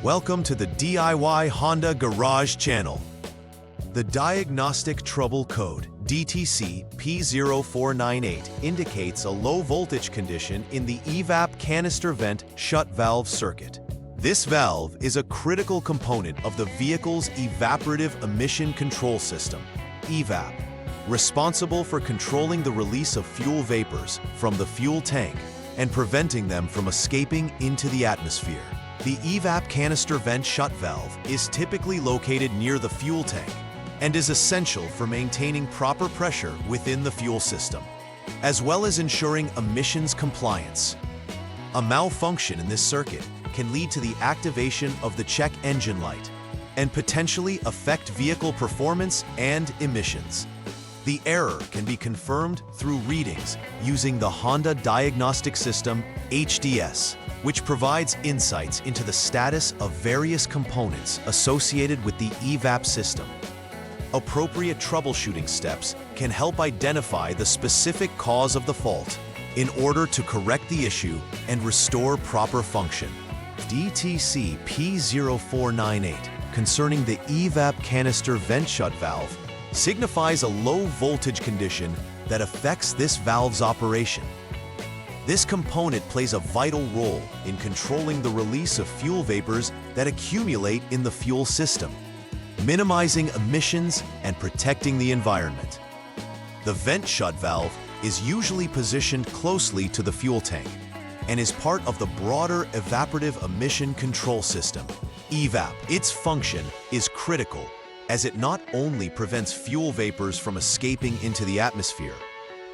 Welcome to the DIY Honda Garage channel. The Diagnostic Trouble Code, DTC P0498, indicates a low voltage condition in the EVAP canister vent shut valve circuit. This valve is a critical component of the vehicle's evaporative emission control system, EVAP, responsible for controlling the release of fuel vapors from the fuel tank and preventing them from escaping into the atmosphere. The EVAP canister vent shut valve is typically located near the fuel tank and is essential for maintaining proper pressure within the fuel system, as well as ensuring emissions compliance. A malfunction in this circuit can lead to the activation of the check engine light and potentially affect vehicle performance and emissions. The error can be confirmed through readings using the Honda Diagnostic System HDS, which provides insights into the status of various components associated with the EVAP system. Appropriate troubleshooting steps can help identify the specific cause of the fault in order to correct the issue and restore proper function. DTC P0498, concerning the EVAP canister vent shut valve, signifies a low voltage condition that affects this valve's operation. This component plays a vital role in controlling the release of fuel vapors that accumulate in the fuel system, minimizing emissions and protecting the environment. The vent shut valve is usually positioned closely to the fuel tank and is part of the broader evaporative emission control system, EVAP. Its function is critical as it not only prevents fuel vapors from escaping into the atmosphere,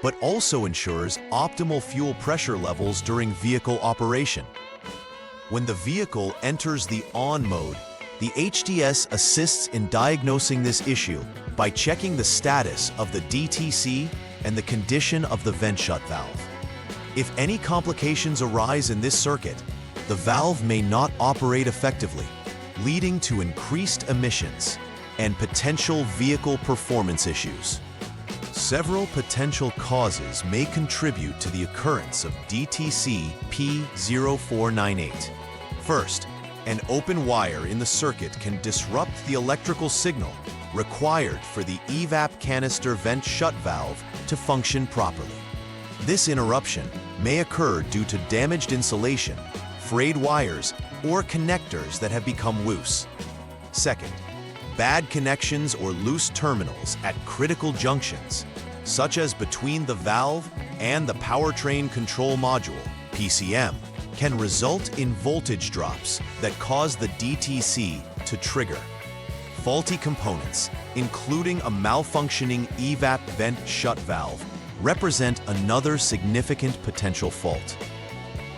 but also ensures optimal fuel pressure levels during vehicle operation. When the vehicle enters the on mode, the HDS assists in diagnosing this issue by checking the status of the DTC and the condition of the vent shut valve. If any complications arise in this circuit, the valve may not operate effectively, leading to increased emissions and potential vehicle performance issues. Several potential causes may contribute to the occurrence of DTC P0498. First, an open wire in the circuit can disrupt the electrical signal required for the EVAP canister vent shut valve to function properly. This interruption may occur due to damaged insulation, frayed wires, or connectors that have become loose. Second, bad connections or loose terminals at critical junctions, such as between the valve and the powertrain control module, PCM, can result in voltage drops that cause the DTC to trigger. Faulty components, including a malfunctioning EVAP vent shut valve, represent another significant potential fault.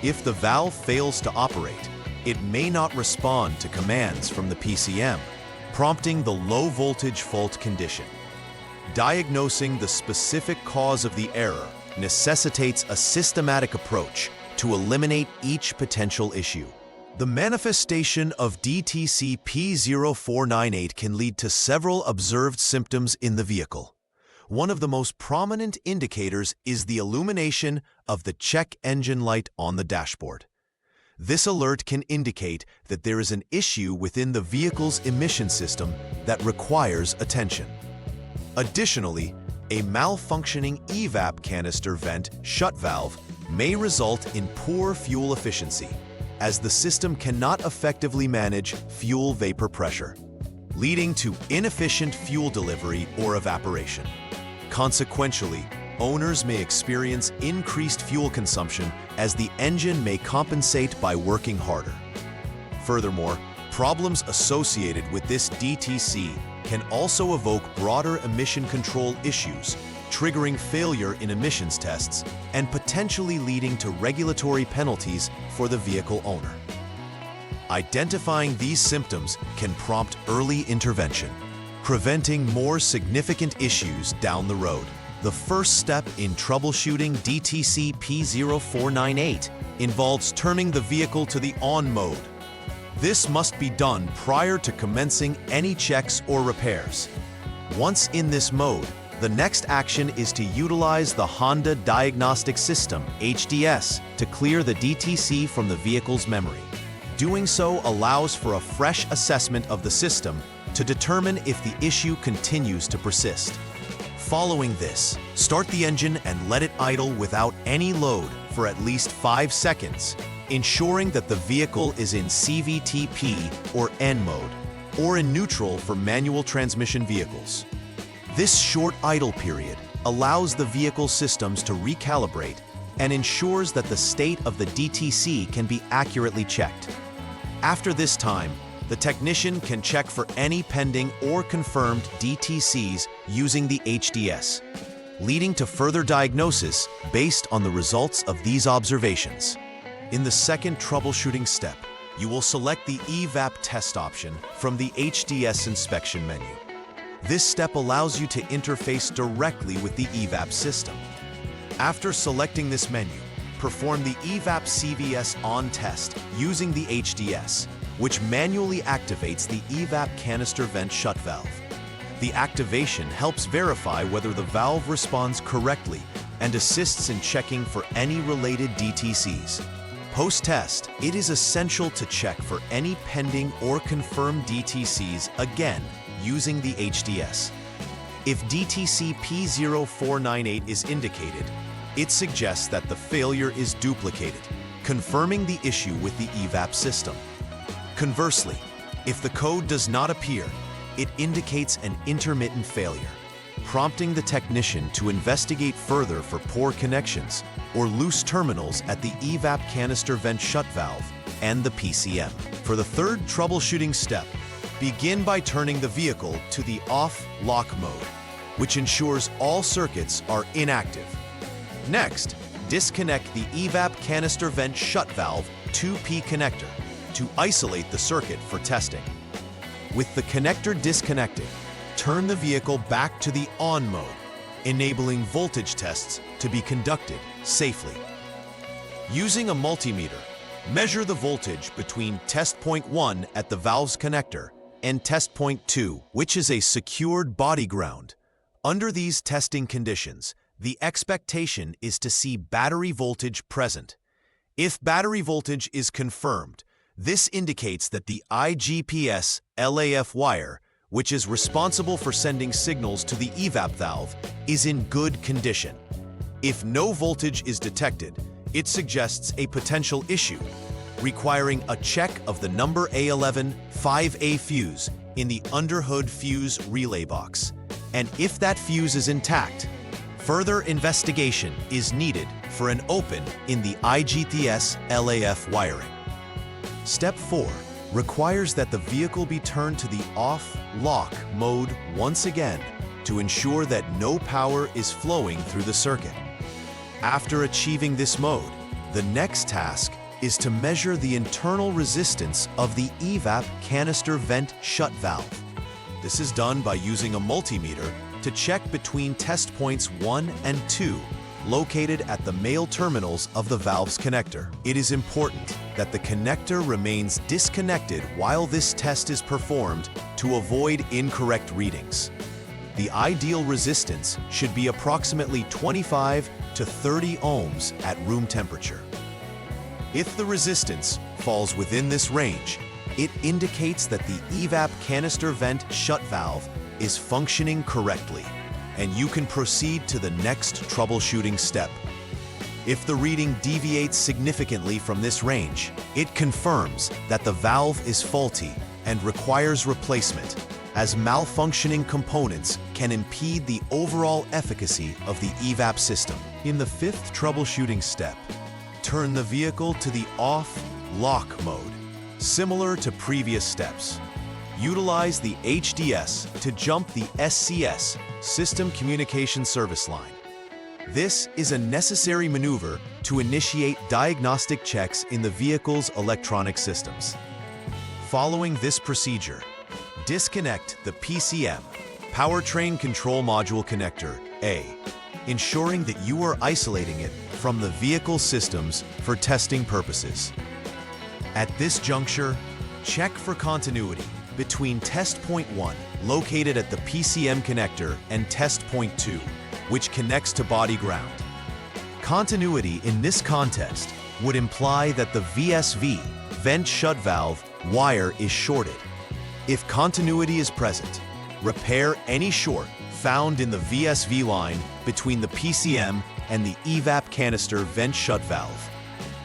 If the valve fails to operate, it may not respond to commands from the PCM, prompting the low voltage fault condition. Diagnosing the specific cause of the error necessitates a systematic approach to eliminate each potential issue. The manifestation of DTC P0498 can lead to several observed symptoms in the vehicle. One of the most prominent indicators is the illumination of the check engine light on the dashboard. This alert can indicate that there is an issue within the vehicle's emission system that requires attention. Additionally, a malfunctioning EVAP canister vent shut valve may result in poor fuel efficiency, as the system cannot effectively manage fuel vapor pressure, leading to inefficient fuel delivery or evaporation. Consequentially, owners may experience increased fuel consumption as the engine may compensate by working harder. Furthermore, problems associated with this DTC can also evoke broader emission control issues, triggering failure in emissions tests and potentially leading to regulatory penalties for the vehicle owner. Identifying these symptoms can prompt early intervention, preventing more significant issues down the road. The first step in troubleshooting DTC P0498 involves turning the vehicle to the on mode. This must be done prior to commencing any checks or repairs. Once in this mode, the next action is to utilize the Honda Diagnostic System HDS to clear the DTC from the vehicle's memory. Doing so allows for a fresh assessment of the system to determine if the issue continues to persist. Following this, start the engine and let it idle without any load for at least 5 seconds, ensuring that the vehicle is in CVT-P or N mode, or in neutral for manual transmission vehicles. This short idle period allows the vehicle systems to recalibrate and ensures that the state of the DTC can be accurately checked. After this time, the technician can check for any pending or confirmed DTCs using the HDS, leading to further diagnosis based on the results of these observations. In the second troubleshooting step, you will select the EVAP test option from the HDS inspection menu. This step allows you to interface directly with the EVAP system. After selecting this menu, perform the EVAP CVS on test using the HDS, which manually activates the EVAP canister vent shut valve. The activation helps verify whether the valve responds correctly and assists in checking for any related DTCs. Post-test, it is essential to check for any pending or confirmed DTCs again using the HDS. If DTC P0498 is indicated, it suggests that the failure is duplicated, confirming the issue with the EVAP system. Conversely, if the code does not appear, it indicates an intermittent failure, prompting the technician to investigate further for poor connections or loose terminals at the EVAP canister vent shut valve and the PCM. For the third troubleshooting step, begin by turning the vehicle to the off-lock mode, which ensures all circuits are inactive. Next, disconnect the EVAP canister vent shut valve 2P connector to isolate the circuit for testing. With the connector disconnected, turn the vehicle back to the on mode, enabling voltage tests to be conducted safely. Using a multimeter, measure the voltage between test point 1 at the valve's connector and test point 2, which is a secured body ground. Under these testing conditions, the expectation is to see battery voltage present. If battery voltage is confirmed, this indicates that the IGPS LAF wire, which is responsible for sending signals to the EVAP valve, is in good condition. If no voltage is detected, it suggests a potential issue, requiring a check of the number A11 5A fuse in the underhood fuse relay box. And if that fuse is intact, further investigation is needed for an open in the IGPS LAF wiring. Step 4 requires that the vehicle be turned to the off-lock mode once again to ensure that no power is flowing through the circuit. After achieving this mode, the next task is to measure the internal resistance of the EVAP canister vent shut valve. This is done by using a multimeter to check between test points 1 and 2 located at the male terminals of the valve's connector. It is important that the connector remains disconnected while this test is performed to avoid incorrect readings. The ideal resistance should be approximately 25 to 30 ohms at room temperature. If the resistance falls within this range, it indicates that the EVAP canister vent shut valve is functioning correctly, and you can proceed to the next troubleshooting step. If the reading deviates significantly from this range, it confirms that the valve is faulty and requires replacement, as malfunctioning components can impede the overall efficacy of the EVAP system. In the fifth troubleshooting step, turn the vehicle to the off-lock mode. Similar to previous steps, utilize the HDS to jump the SCS, System Communication Service Line. This is a necessary maneuver to initiate diagnostic checks in the vehicle's electronic systems. Following this procedure, disconnect the PCM, Powertrain Control Module Connector A, ensuring that you are isolating it from the vehicle systems for testing purposes. At this juncture, check for continuity between test point 1, located at the PCM connector, and test point 2, which connects to body ground. Continuity in this context would imply that the VSV, vent shut valve wire is shorted. If continuity is present, repair any short found in the VSV line between the PCM and the EVAP canister vent shut valve.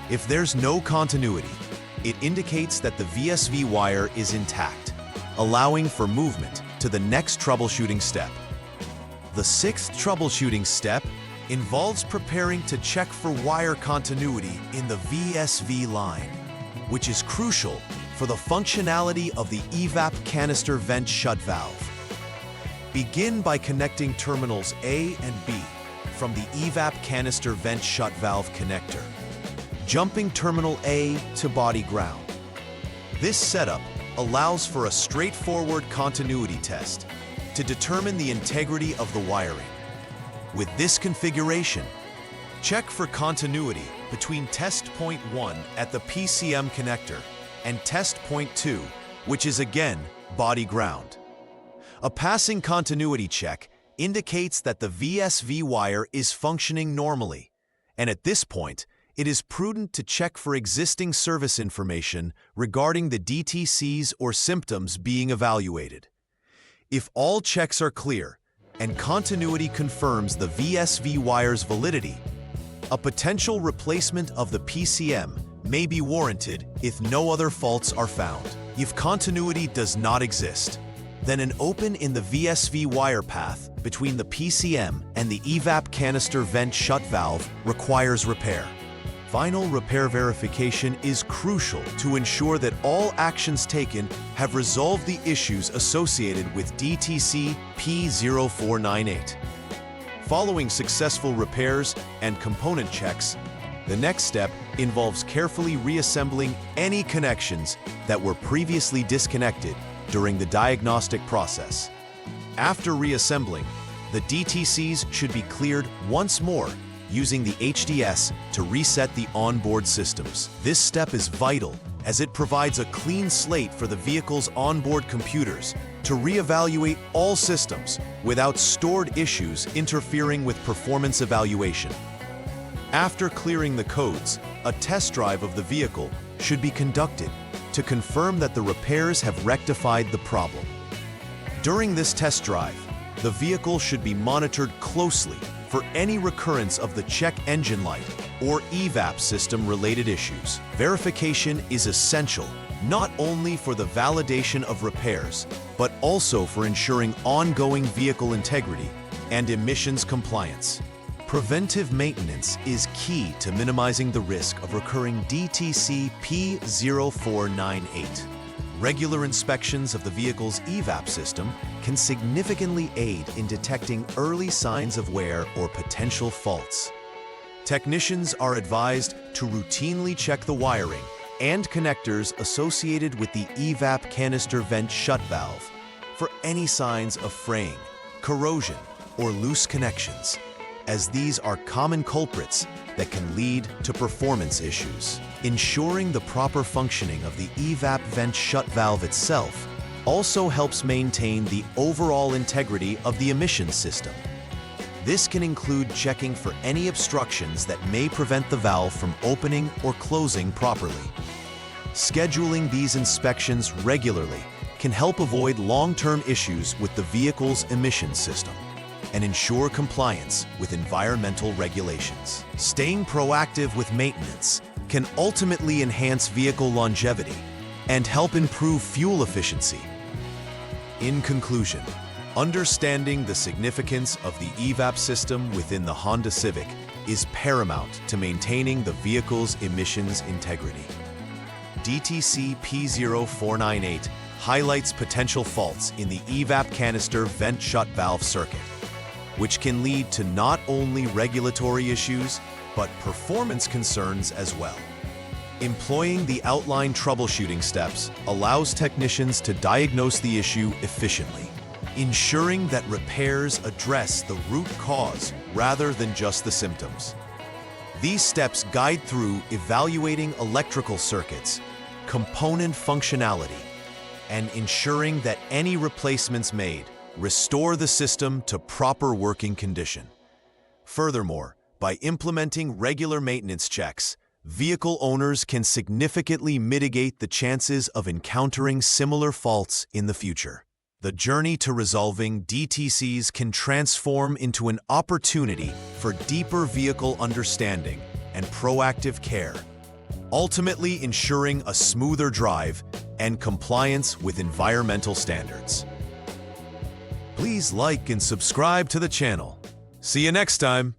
If there's no continuity, it indicates that the VSV wire is intact, allowing for movement to the next troubleshooting step. The sixth troubleshooting step involves preparing to check for wire continuity in the VSV line, which is crucial for the functionality of the EVAP canister vent shut valve. Begin by connecting terminals A and B from the EVAP canister vent shut valve connector, jumping terminal A to body ground. This setup allows for a straightforward continuity test to determine the integrity of the wiring. With this configuration, check for continuity between test point 1 at the PCM connector and test point 2, which is again body ground. A passing continuity check indicates that the VSV wire is functioning normally, and at this point, it is prudent to check for existing service information regarding the DTCs or symptoms being evaluated. If all checks are clear and continuity confirms the VSV wire's validity, a potential replacement of the PCM may be warranted if no other faults are found. If continuity does not exist, then an open in the VSV wire path between the PCM and the EVAP canister vent shut valve requires repair. Final repair verification is crucial to ensure that all actions taken have resolved the issues associated with DTC P0498. Following successful repairs and component checks, the next step involves carefully reassembling any connections that were previously disconnected during the diagnostic process. After reassembling, the DTCs should be cleared once more using the HDS to reset the onboard systems. This step is vital as it provides a clean slate for the vehicle's onboard computers to reevaluate all systems without stored issues interfering with performance evaluation. After clearing the codes, a test drive of the vehicle should be conducted to confirm that the repairs have rectified the problem. During this test drive, the vehicle should be monitored closely for any recurrence of the check engine light or EVAP system-related issues. Verification is essential not only for the validation of repairs, but also for ensuring ongoing vehicle integrity and emissions compliance. Preventive maintenance is key to minimizing the risk of recurring DTC P0498. Regular inspections of the vehicle's EVAP system can significantly aid in detecting early signs of wear or potential faults. Technicians are advised to routinely check the wiring and connectors associated with the EVAP canister vent shut valve for any signs of fraying, corrosion, or loose connections, as these are common culprits that can lead to performance issues. Ensuring the proper functioning of the EVAP vent shut valve itself also helps maintain the overall integrity of the emissions system. This can include checking for any obstructions that may prevent the valve from opening or closing properly. Scheduling these inspections regularly can help avoid long-term issues with the vehicle's emissions system and ensure compliance with environmental regulations. Staying proactive with maintenance can ultimately enhance vehicle longevity and help improve fuel efficiency. In conclusion, understanding the significance of the EVAP system within the Honda Civic is paramount to maintaining the vehicle's emissions integrity. DTC P0498 highlights potential faults in the EVAP canister vent shut valve circuit, which can lead to not only regulatory issues, but performance concerns as well. Employing the outlined troubleshooting steps allows technicians to diagnose the issue efficiently, ensuring that repairs address the root cause rather than just the symptoms. These steps guide through evaluating electrical circuits, component functionality, and ensuring that any replacements made restore the system to proper working condition. Furthermore, by implementing regular maintenance checks, vehicle owners can significantly mitigate the chances of encountering similar faults in the future. The journey to resolving DTCs can transform into an opportunity for deeper vehicle understanding and proactive care, ultimately ensuring a smoother drive and compliance with environmental standards. Please like and subscribe to the channel. See you next time.